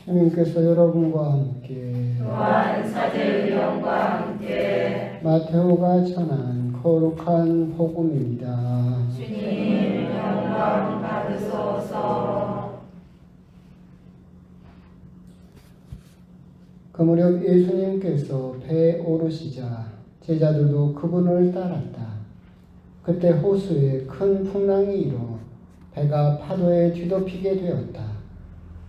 주님께서 여러분과 함께 또한 사제의 영과 함께 마테오가 전한 거룩한 복음입니다. 주님 영광 받으소서. 그 무렵 예수님께서 배에 오르시자 제자들도 그분을 따랐다. 그때 호수에 큰 풍랑이 일어 배가 파도에 뒤덮이게 되었다.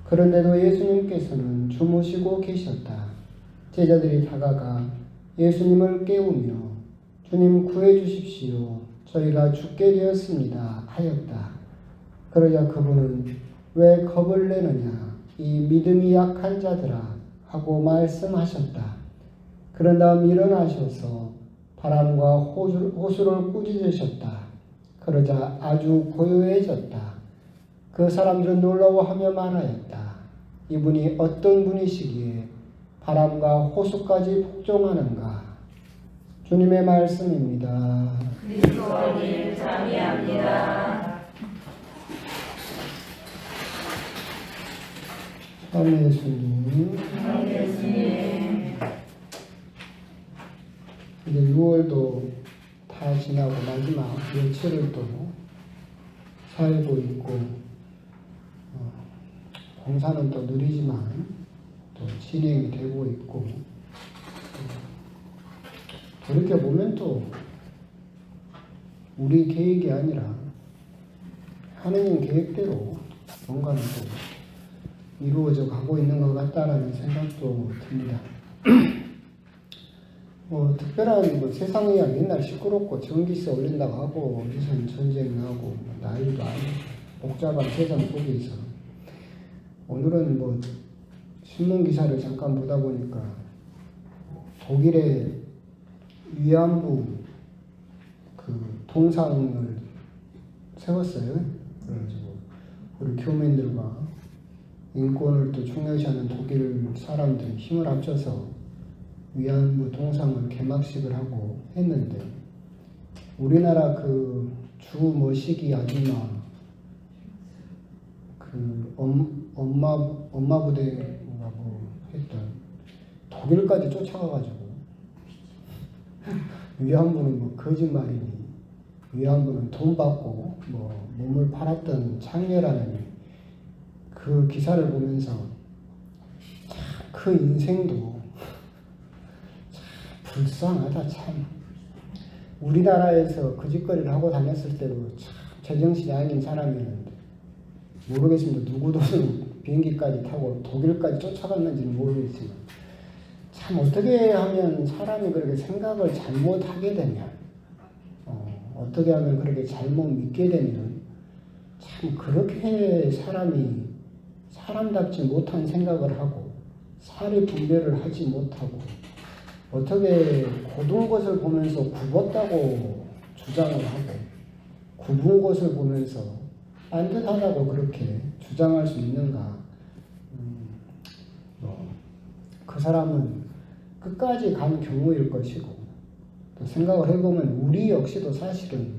그런데도 예수님께서는 주무시고 계셨다. 제자들이 다가가 예수님을 깨우며 주님 구해 주십시오. 저희가 죽게 되었습니다. 하였다. 그러자 그분은 왜 겁을 내느냐? 이 믿음이 약한 자들아 하고 말씀하셨다. 그런 다음 일어나셔서 바람과 호수를 꾸짖으셨다. 그러자 아주 고요해졌다. 그 사람들은 놀라워하며 말하였다. 이분이 어떤 분이시기에 바람과 호수까지 복종하는가? 주님의 말씀입니다. 그리스도님 참여합니다. 예수님. 예수님. 이제 6월도 다 지나고 마지막 며칠을 또 살고 있고 공사는 또 느리지만 또 진행이 되고 있고 그렇게 보면 또 우리 계획이 아니라 하느님 계획대로 뭔가는 또 이루어져 가고 있는 것 같다라는 생각도 듭니다. 특별한 세상 이야기 맨날 시끄럽고 전기세 올린다고 하고 어디서 전쟁 나고 난리도 아니고 복잡한 세상 속에서 오늘은 신문 기사를 잠깐 보다 보니까 독일의 위안부 그 동상을 세웠어요. 그래가지고 우리 교민들과 인권을 또 중요시하는 독일 사람들이 힘을 합쳐서 위안부 동상을 개막식을 하고 했는데 우리나라 그 주 머시기 아줌마 그 엄마 부대라고 했던 독일까지 쫓아가가지고 위안부는 거짓말이니 위안부는 돈 받고 몸을 팔았던 창녀라는 그 기사를 보면서 참 그 인생도 참 불쌍하다. 참 우리나라에서 그 짓거리를 하고 다녔을 때로 참 제정신이 아닌 사람이었는데 모르겠습니다. 누구 돈으로 비행기까지 타고 독일까지 쫓아갔는지는 모르겠지만 참 어떻게 하면 사람이 그렇게 생각을 잘못하게 되면 어떻게 하면 그렇게 잘못 믿게 되면 참 그렇게 사람이 사람답지 못한 생각을 하고 사리 분별을 하지 못하고 어떻게 고든 것을 보면서 굽었다고 주장을 하고 굽은 것을 보면서 반듯하다고 그렇게 주장할 수 있는가? 그 사람은 끝까지 간 경우일 것이고 또 생각을 해보면 우리 역시도 사실은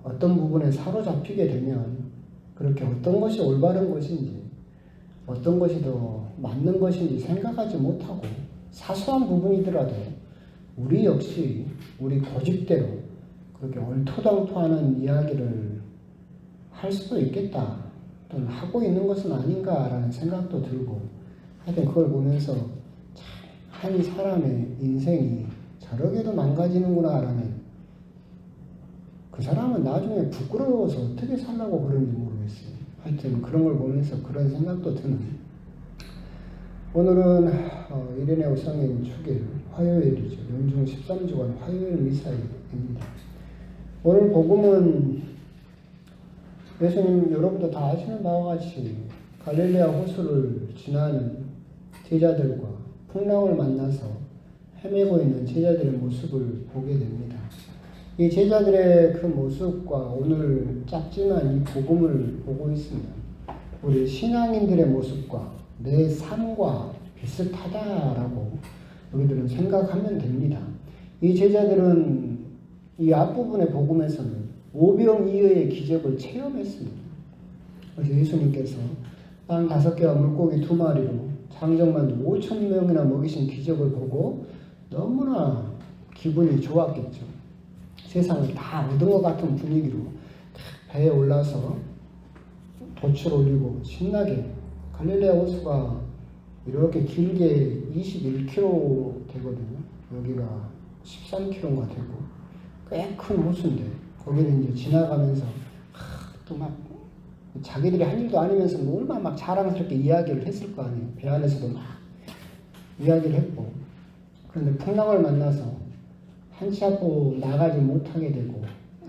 어떤 부분에 사로잡히게 되면 그렇게 어떤 것이 올바른 것인지 어떤 것이 더 맞는 것인지 생각하지 못하고 사소한 부분이더라도 우리 역시 우리 고집대로 그렇게 얼토당토하는 이야기를 할 수도 있겠다 또는 하고 있는 것은 아닌가라는 생각도 들고 하여튼 그걸 보면서 참 한 사람의 인생이 저렇게도 망가지는구나 라는 그 사람은 나중에 부끄러워서 어떻게 살라고 그런지 모르겠어요. 하여튼 그런 걸 보면서 그런 생각도 드는 오늘은 이레네오 성인 축일 화요일이죠. 연중 13주간 화요일 미사일입니다. 오늘 복음은 예수님 여러분도 다 아시는 바와 같이 갈릴레아 호수를 지나는 제자들과 풍랑을 만나서 헤매고 있는 제자들의 모습을 보게 됩니다. 이 제자들의 그 모습과 오늘 작지만 이 복음을 보고 있으면 우리 신앙인들의 모습과 내 삶과 비슷하다라고 우리들은 생각하면 됩니다. 이 제자들은 이 앞부분의 복음에서는 오병이어의 기적을 체험했습니다. 그래서 예수님께서 빵 5개와 물고기 2마리로 장정만 5,000명이나 먹이신 기적을 보고 너무나 기분이 좋았겠죠. 세상을 다 얻은 것 같은 분위기로 배에 올라서 돛을 올리고 신나게 갈릴레아 호수가 이렇게 길게 21km 되거든요. 여기가 13km가 되고 꽤 큰 호수인데 거기는 이제 지나가면서 또 막 자기들이 한 일도 아니면서 뭐 얼마나 막 자랑스럽게 이야기를 했을 거 아니에요. 배 안에서도 막 이야기를 했고, 그런데 풍랑을 만나서 한치 앞으로 나가지 못하게 되고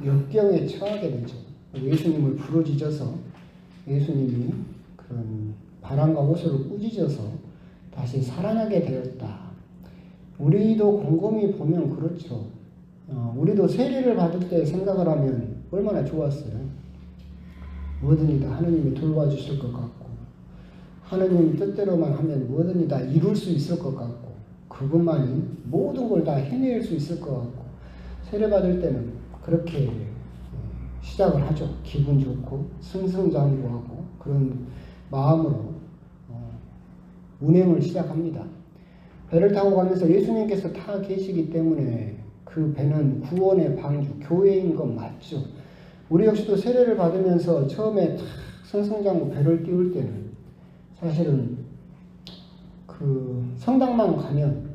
역경에 처하게 되죠. 예수님을 부르짖어서 예수님이 그런 바람과 호수를 꾸짖어서 다시 살아나게 되었다. 우리도 곰곰이 보면 그렇죠. 우리도 세례를 받을 때 생각을 하면 얼마나 좋았어요. 뭐든지 다 하느님이 돌봐주실 것 같고, 하느님 뜻대로만 하면 뭐든지 다 이룰 수 있을 것 같고, 그것만이 모든 걸 다 해낼 수 있을 것 같고, 세례 받을 때는 그렇게 시작을 하죠. 기분 좋고 승승장구하고 그런 마음으로 운행을 시작합니다. 배를 타고 가면서 예수님께서 타 계시기 때문에 그 배는 구원의 방주, 교회인 건 맞죠. 우리 역시도 세례를 받으면서 처음에 탁 승승장구 배를 띄울 때는 사실은 그 성당만 가면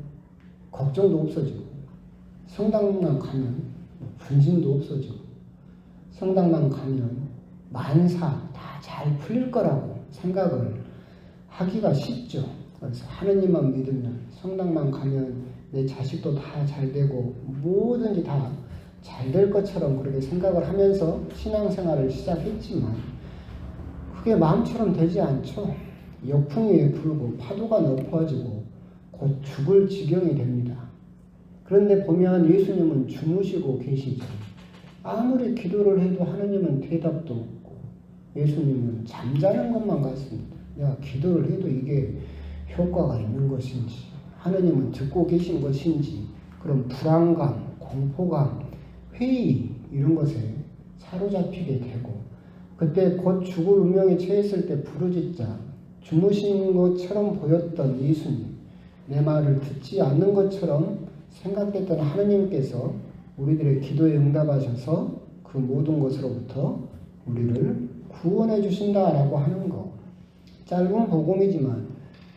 걱정도 없어지고, 성당만 가면 분심도 없어지고, 성당만 가면 만사 다 잘 풀릴 거라고 생각을 하기가 쉽죠. 그래서 하느님만 믿으면, 성당만 가면 내 자식도 다 잘 되고 뭐든지 다 잘 될 것처럼 그렇게 생각을 하면서 신앙생활을 시작했지만 그게 마음처럼 되지 않죠. 역풍이 불고 파도가 높아지고 곧 죽을 지경이 됩니다. 그런데 보면 예수님은 주무시고 계시죠. 아무리 기도를 해도 하느님은 대답도 없고 예수님은 잠자는 것만 같습니다. 내가 기도를 해도 이게 효과가 있는 것인지, 하느님은 듣고 계신 것인지, 그런 불안감, 공포감, 회의 이런 것에 사로잡히게 되고, 그때 곧 죽을 운명에 처했을 때 부르짖자 주무신 것처럼 보였던 예수님, 내 말을 듣지 않는 것처럼 생각됐던 하느님께서 우리들의 기도에 응답하셔서 그 모든 것으로부터 우리를 구원해 주신다라고 하는 거. 짧은 복음이지만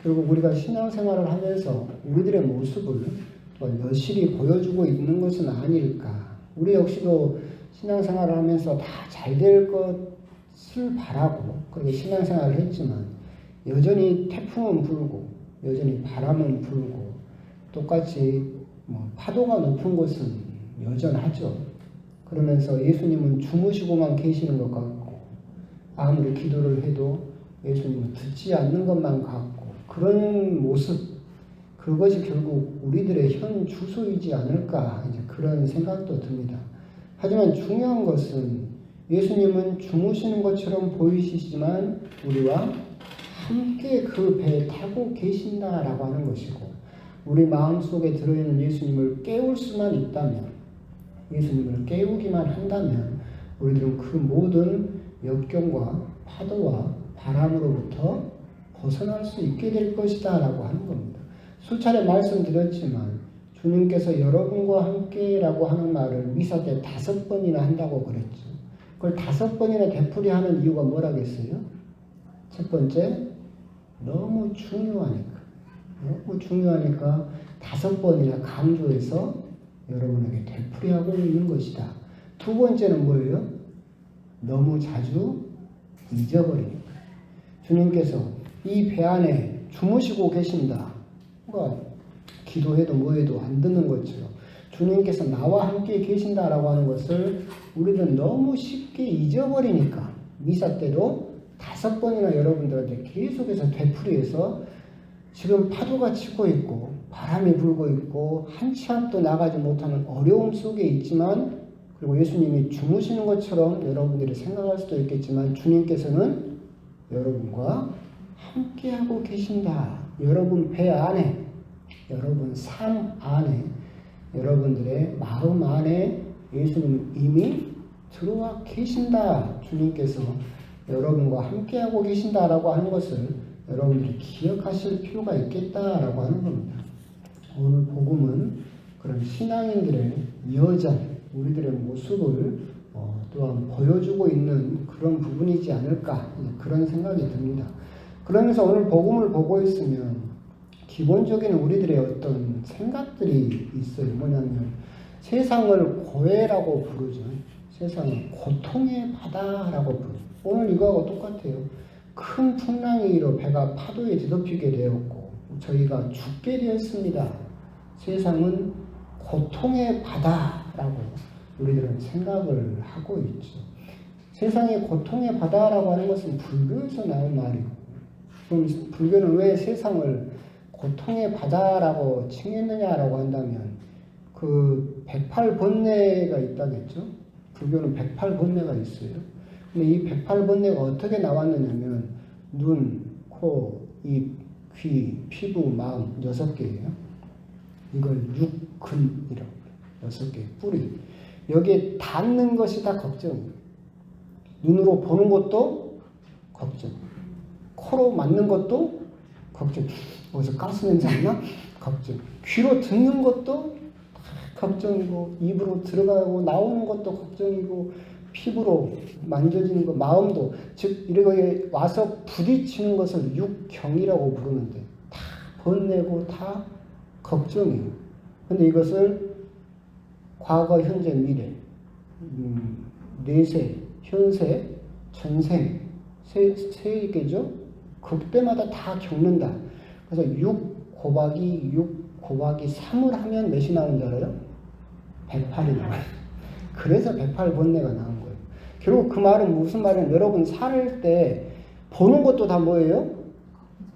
결국 우리가 신앙생활을 하면서 우리들의 모습을 여실히 보여주고 있는 것은 아닐까. 우리 역시도 신앙생활을 하면서 다 잘 될 것을 바라고 그렇게 신앙생활을 했지만 여전히 태풍은 불고 여전히 바람은 불고 똑같이 파도가 높은 곳은 여전하죠. 그러면서 예수님은 주무시고만 계시는 것 같고 아무리 기도를 해도 예수님은 듣지 않는 것만 같고, 그런 모습, 그것이 결국 우리들의 현 주소이지 않을까, 이제 그런 생각도 듭니다. 하지만 중요한 것은 예수님은 주무시는 것처럼 보이시지만 우리와 함께 그 배에 타고 계신다라고 하는 것이고, 우리 마음속에 들어있는 예수님을 깨울 수만 있다면, 예수님을 깨우기만 한다면 우리들은 그 모든 역경과 파도와 바람으로부터 벗어날 수 있게 될 것이다 라고 하는 겁니다. 수차례 말씀드렸지만 주님께서 여러분과 함께라고 하는 말을 미사 때 5번이나 한다고 그랬죠. 그걸 5번이나 되풀이하는 이유가 뭐라겠어요? 첫 번째, 너무 중요하니까 5번이나 강조해서 여러분에게 되풀이하고 있는 것이다. 두 번째는 뭐예요? 너무 자주 잊어버리니까. 주님께서 이 배 안에 주무시고 계신다. 기도해도 뭐해도 안 듣는 것처럼 주님께서 나와 함께 계신다라고 하는 것을 우리는 너무 쉽게 잊어버리니까 미사 때도 5번이나 여러분들한테 계속해서 되풀이해서 지금 파도가 치고 있고 바람이 불고 있고 한치 앞도 나가지 못하는 어려움 속에 있지만, 그리고 예수님이 주무시는 것처럼 여러분들이 생각할 수도 있겠지만 주님께서는 여러분과 함께하고 계신다. 여러분 배 안에, 여러분 삶 안에, 여러분들의 마음 안에 예수님은 이미 들어와 계신다. 주님께서 여러분과 함께하고 계신다라고 하는 것을 여러분들이 기억하실 필요가 있겠다라고 하는 겁니다. 오늘 복음은 그런 신앙인들의 여전, 우리들의 모습을 또한 보여주고 있는 그런 부분이지 않을까 그런 생각이 듭니다. 그러면서 오늘 복음을 보고 있으면 기본적인 우리들의 어떤 생각들이 있어요. 뭐냐면 세상을 고해라고 부르죠. 세상을 고통의 바다라고 부르죠. 오늘 이거하고 똑같아요. 큰 풍랑이로 배가 파도에 뒤덮이게 되었고 저희가 죽게 되었습니다. 세상은 고통의 바다라고 우리들은 생각을 하고 있죠. 세상의 고통의 바다라고 하는 것은 불교에서 나온 말이고, 그럼 불교는 왜 세상을 고통의 바다라고 칭했느냐라고 한다면 그 108번뇌가 있다겠죠. 불교는 108번뇌가 있어요. 근데 이 108번뇌가 어떻게 나왔느냐면 눈, 코, 입, 귀, 피부, 마음 6개예요. 이걸 육근이라고 해요. 6개 뿌리. 여기에 닿는 것이 다 걱정이에요. 눈으로 보는 것도 걱정. 코로 맞는 것도 걱정. 어디서 가스 냄새 안 나? 걱정. 귀로 듣는 것도 걱정이고, 입으로 들어가고 나오는 것도 걱정이고, 피부로 만져지는 것, 마음도, 즉 이렇게 와서 부딪히는 것을 육경이라고 부르는데 다 번뇌고 다 걱정이에요. 근데 이것을 과거, 현재, 미래, 내세, 현세, 전생, 세 개죠. 그때마다 다 겪는다. 그래서 6 곱하기 6 곱하기 3을 하면 몇이 나오는 줄 알아요? 108이 나와요. 그래서 108번뇌가 나온 거예요. 결국 그 말은 무슨 말이냐면 여러분 살 때 보는 것도 다 뭐예요?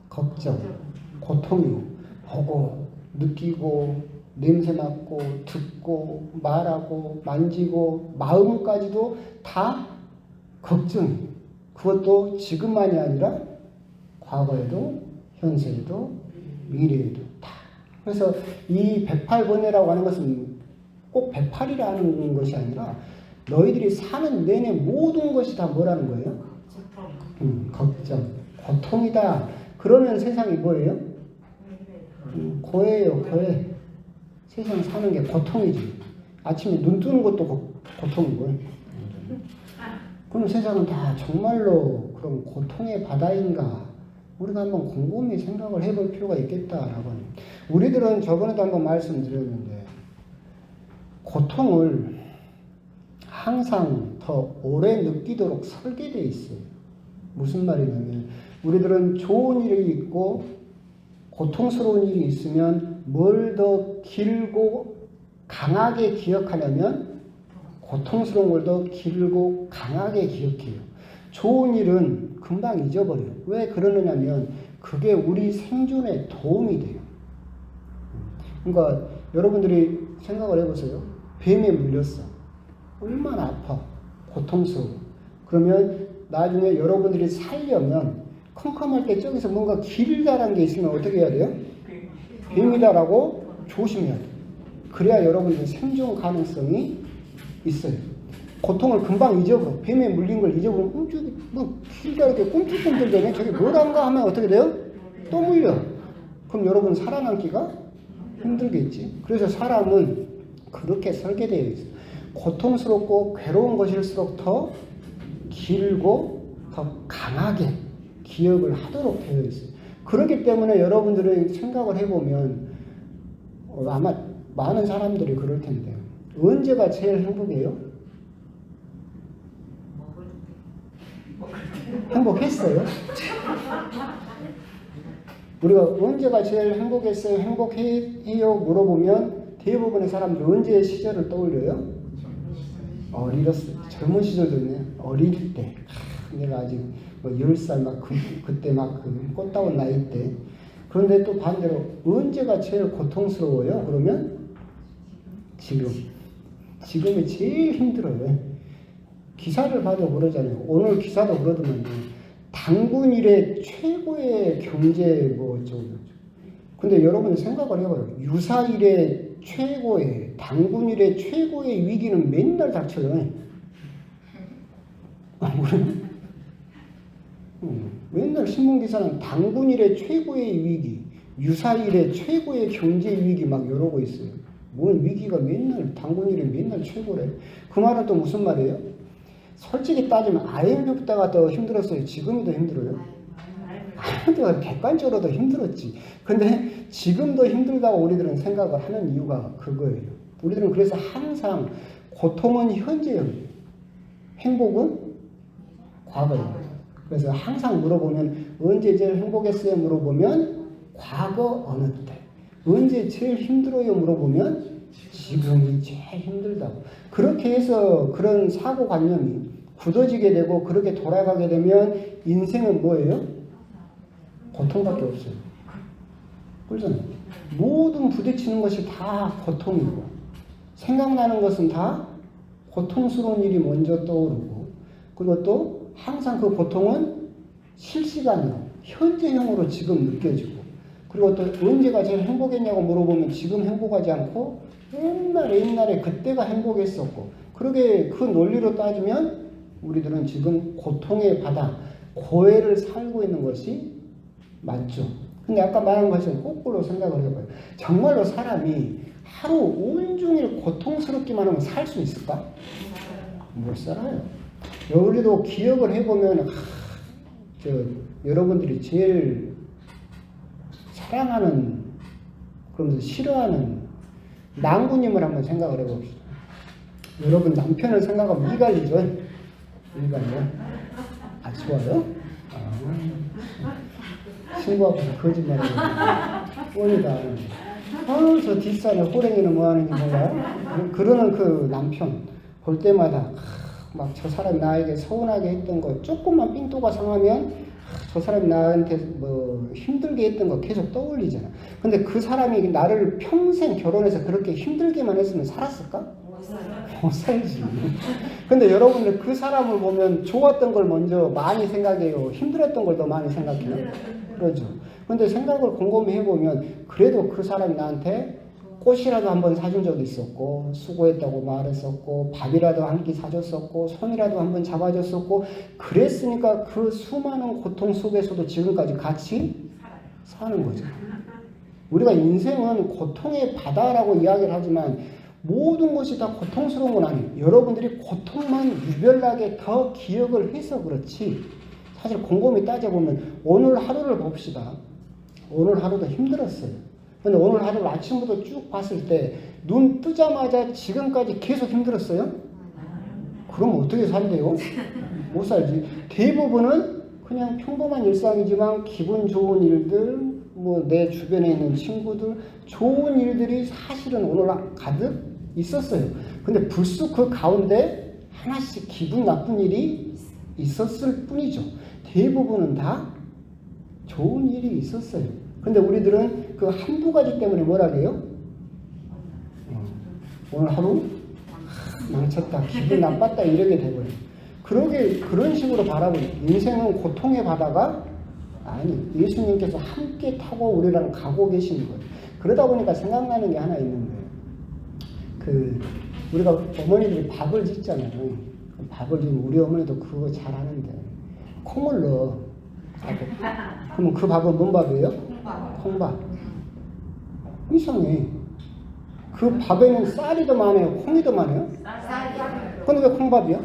걱정, 고통이고, 보고, 느끼고, 냄새 맡고, 듣고, 말하고, 만지고, 마음까지도 다 걱정이에요. 그것도 지금만이 아니라 과거에도, 현세에도, 미래에도 다. 그래서 이 108번뇌라고 하는 것은 꼭 108이라는 것이 아니라 너희들이 사는 내내 모든 것이 다 뭐라는 거예요? 걱정, 고통이다. 그러면 세상이 뭐예요? 고해요, 고해. 세상 사는 게 고통이지. 아침에 눈 뜨는 것도 고통이고요. 그럼 세상은 다 정말로 그런 고통의 바다인가? 우리가 한번 곰곰이 생각을 해볼 필요가 있겠다라고 합니다. 우리들은 저번에도 한번 말씀드렸는데 고통을 항상 더 오래 느끼도록 설계되어 있어요. 무슨 말이냐면 우리들은 좋은 일이 있고 고통스러운 일이 있으면 뭘 더 길고 강하게 기억하냐면 고통스러운 걸 더 길고 강하게 기억해요. 좋은 일은 금방 잊어버려요. 왜 그러느냐면 그게 우리 생존에 도움이 돼요. 그러니까 여러분들이 생각을 해보세요. 뱀에 물렸어. 얼마나 아파. 고통스러워. 그러면 나중에 여러분들이 살려면 컴컴할 때 저기서 뭔가 길다란 게 있으면 어떻게 해야 돼요? 뱀이다라고 조심해야 돼요. 그래야 여러분들 생존 가능성이 있어요. 고통을 금방 잊어버려. 뱀에 물린 걸 잊어버리면 저기 뭐 길다 이렇게 꿈틀꿈틀대네. 저기 뭐란가 하면 어떻게 돼요? 또 물려. 그럼 여러분 살아남기가 힘들겠지. 그래서 사람은 그렇게 설계되어 있어요. 고통스럽고 괴로운 것일수록 더 길고 더 강하게 기억을 하도록 되어 있어요. 그렇기 때문에 여러분들이 생각을 해보면 아마 많은 사람들이 그럴 텐데 언제가 제일 행복해요? 행복했어요? 우리가 언제가 제일 행복했어요? 행복해요? 물어보면 대부분의 사람들이 언제의 시절을 떠올려요? 어리었을 때, 젊은 시절도 있네. 어릴 때. 내가 아직 뭐 10살 막 그때 막 꽃다운 나이 때. 그런데 또 반대로 언제가 제일 고통스러워요? 그러면 지금. 지금이 제일 힘들어요. 기사를 봐도 그러잖아요. 오늘 기사도 그러더만요. 단군 이래 최고의 경제 뭐 어쩌고. 근데 여러분 생각을 해봐요. 유사 이래 최고의, 단군 이래 최고의 위기는 맨날 닥쳐요. 맨날 신문기사는 당군 일의 최고의 위기, 유사 일의 최고의 경제 위기 막 이러고 있어요. 뭔 위기가 맨날 당군 일이 맨날 최고래. 그 말은 또 무슨 말이에요? 솔직히 따지면 IMF 때가 더 힘들었어요. 지금이 더 힘들어요. IMF가 객관적으로 더 힘들었지. 근데 지금 더 힘들다고 우리들은 생각을 하는 이유가 그거예요. 우리들은 그래서 항상 고통은 현재예요. 행복은 과거예요. 그래서 항상 물어보면 언제 제일 행복했어요? 물어보면 과거 어느 때. 언제 제일 힘들어요? 물어보면 지금이 제일 힘들다고. 그렇게 해서 그런 사고관념이 굳어지게 되고 그렇게 돌아가게 되면 인생은 뭐예요? 고통밖에 없어요. 그렇잖아요. 모든 부딪히는 것이 다 고통이고 생각나는 것은 다 고통스러운 일이 먼저 떠오르고 그리고 또 항상 그 고통은 실시간으로 현재형으로 지금 느껴지고 그리고 또 언제가 제일 행복했냐고 물어보면 지금 행복하지 않고 옛날에 그때가 행복했었고 그러게 그 논리로 따지면 우리들은 지금 고통의 바다 고해를 살고 있는 것이 맞죠. 근데 아까 말한 것처럼 거꾸로 생각을 해봐요. 정말로 사람이 하루 온종일 고통스럽기만 하면 살 수 있을까? 못 살아요. 우리도 기억을 해보면 여러분들이 제일 사랑하는 그러면서 싫어하는 낭구님을 한번 생각을 해봅시다. 여러분 남편을 생각하면 이갈리죠? 이갈려? 아 좋아요? 친구 앞에서 거짓말을 뻔히다 저 뒷산에 호랭이는 뭐하는지 몰라요? 그러는 그 남편 볼 때마다 막 저 사람이 나에게 서운하게 했던 거 조금만 삔또가 상하면 저 사람이 나한테 뭐 힘들게 했던 거 계속 떠올리잖아. 근데 그 사람이 나를 평생 결혼해서 그렇게 힘들게만 했으면 살았을까? 못 살지. 근데 여러분들 그 사람을 보면 좋았던 걸 먼저 많이 생각해요? 힘들었던 걸 더 많이 생각해요? 그러죠. 근데 생각을 곰곰이 해보면 그래도 그 사람이 나한테 꽃이라도 한번 사준 적이 있었고 수고했다고 말했었고 밥이라도 한 끼 사줬었고 손이라도 한번 잡아줬었고 그랬으니까 그 수많은 고통 속에서도 지금까지 같이 사는 거죠. 우리가 인생은 고통의 바다라고 이야기를 하지만 모든 것이 다 고통스러운 건 아니에요. 여러분들이 고통만 유별나게 더 기억을 해서 그렇지 사실 곰곰이 따져보면 오늘 하루를 봅시다. 오늘 하루도 힘들었어요. 근데 오늘 하루 아침부터 쭉 봤을 때 눈 뜨자마자 지금까지 계속 힘들었어요? 그럼 어떻게 산대요? 못 살지. 대부분은 그냥 평범한 일상이지만 기분 좋은 일들, 뭐 내 주변에 있는 친구들, 좋은 일들이 사실은 오늘 가득 있었어요. 근데 불쑥 그 가운데 하나씩 기분 나쁜 일이 있었을 뿐이죠. 대부분은 다 좋은 일이 있었어요. 근데 우리들은 그 한두 가지 때문에 뭐라 해요? 오늘 하루 망쳤다, 기분 나빴다 이러게 되고요. 그런 식으로 바라보는 인생은 고통의 바다가 아니 예수님께서 함께 타고 우리랑 가고 계시는 거예요. 그러다 보니까 생각나는 게 하나 있는 거예요. 우리가 어머니들이 밥을 짓잖아요. 밥을 지금 우리 어머니도 그거 잘 하는데 콩을 넣어. 그러면 그 밥은 뭔 밥이에요? 콩밥. 이상해. 그 밥에는 쌀이 더 많아요? 콩이 더 많아요? 근데 왜 콩밥이야?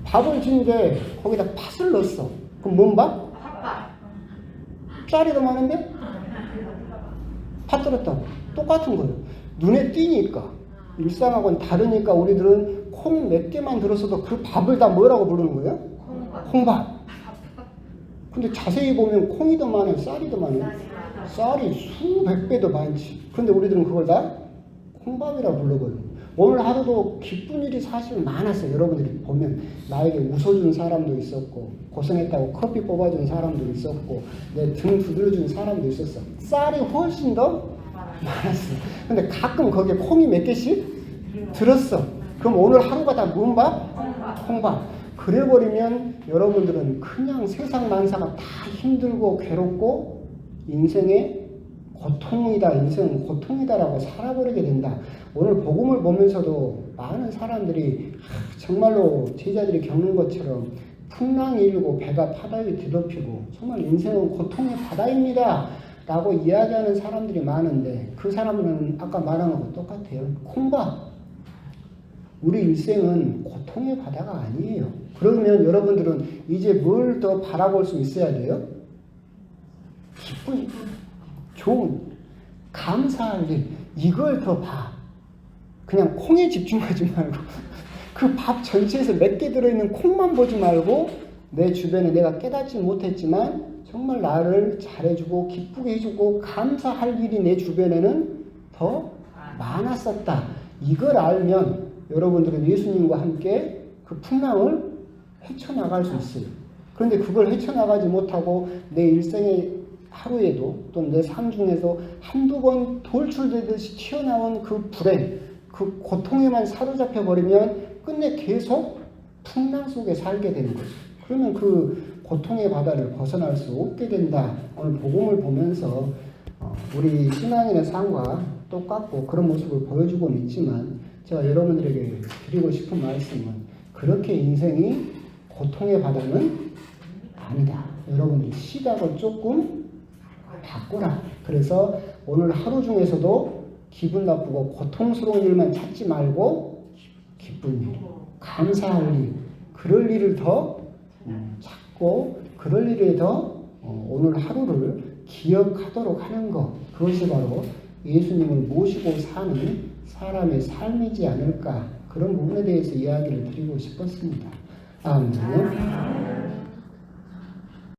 밥을 짓는데 거기다 팥을 넣었어. 그럼 뭔 밥? 쌀이 더 많은데? 팥 들었다고. 똑같은 거예요. 눈에 띄니까 일상하고는 다르니까 우리들은 콩 몇 개만 들었어도 그 밥을 다 뭐라고 부르는 거예요? 콩밥. 근데 자세히 보면 콩이 더 많아요? 쌀이 더 많아요? 쌀이 수백 배 더 많지. 근데 우리들은 그걸 다 콩밥이라 불러버려요. 오늘 하루도 기쁜 일이 사실 많았어요. 여러분들이 보면 나에게 웃어준 사람도 있었고 고생했다고 커피 뽑아준 사람도 있었고 내 등 두드려준 사람도 있었어. 쌀이 훨씬 더 많았어. 근데 가끔 거기에 콩이 몇 개씩 들었어. 그럼 오늘 하루가 다 뭔 밥? 콩밥. 그래버리면 여러분들은 그냥 세상 만사가 다 힘들고 괴롭고 인생의 고통이다, 인생은 고통이다라고 살아버리게 된다. 오늘 복음을 보면서도 많은 사람들이 정말로 제자들이 겪는 것처럼 풍랑이 일고 배가 바다에 뒤덮이고 정말 인생은 고통의 바다입니다 라고 이야기하는 사람들이 많은데, 그 사람들은 아까 말한 것과 똑같아요. 콩밥. 우리 일생은 고통의 바다가 아니에요. 그러면 여러분들은 이제 뭘 더 바라볼 수 있어야 돼요? 기쁜, 좋은, 감사할 일, 이걸 더 봐. 그냥 콩에 집중하지 말고 그 밥 전체에서 몇 개 들어있는 콩만 보지 말고, 내 주변에 내가 깨닫지 못했지만 정말 나를 잘해주고 기쁘게 해주고 감사할 일이 내 주변에는 더 많았었다. 이걸 알면 여러분들은 예수님과 함께 그 풍랑을 헤쳐나갈 수 있어요. 그런데 그걸 헤쳐나가지 못하고 내 일생의 하루에도 또 내 삶 중에서 한두 번 돌출되듯이 튀어나온 그 불행, 그 고통에만 사로잡혀 버리면 끝내 계속 풍랑 속에 살게 되는 거죠. 그러면 그 고통의 바다를 벗어날 수 없게 된다. 오늘 복음을 보면서 우리 신앙인의 삶과 똑같고 그런 모습을 보여주고는 있지만, 제가 여러분들에게 드리고 싶은 말씀은 그렇게 인생이 고통의 바다는 아니다. 여러분들이 시각을 조금 바꾸라. 그래서 오늘 하루 중에서도 기분 나쁘고 고통스러운 일만 찾지 말고 기쁜 일, 감사할 일, 그럴 일을 더 찾고 그럴 일에 더 오늘 하루를 기억하도록 하는 것, 그것이 바로 예수님을 모시고 사는 사람의 삶이지 않을까, 그런 부분에 대해서 이야기를 드리고 싶었습니다. 아멘.